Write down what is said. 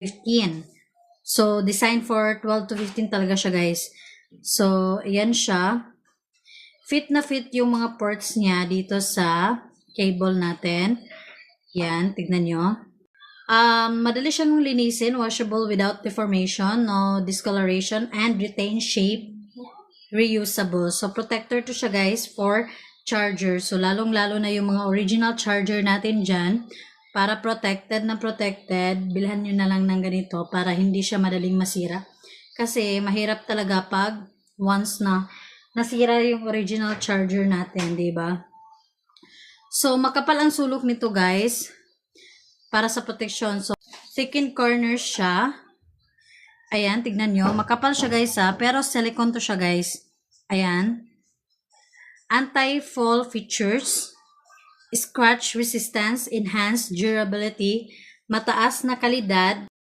15. So, designed for 12 to 15 talaga siya, guys. So, ayan siya. Fit na fit yung mga ports niya dito sa cable natin. Yan, tignan nyo. Madali siyang linisin, washable without deformation, no discoloration, and retain shape, reusable. So, protector to siya, guys, for charger. So, lalong-lalo na yung mga original charger natin dyan. Para protected na protected, bilhan nyo na lang ng ganito para hindi siya madaling masira. Kasi, mahirap talaga pag once na nasira yung original charger natin, diba? So, makapal ang sulok nito, guys, para sa protection. So, thickened corners siya. Ayan, tignan nyo. Makapal siya, guys, ha. Pero silicone to siya, guys. Ayan. Anti-fall features. Scratch resistance, enhanced durability, mataas na kalidad,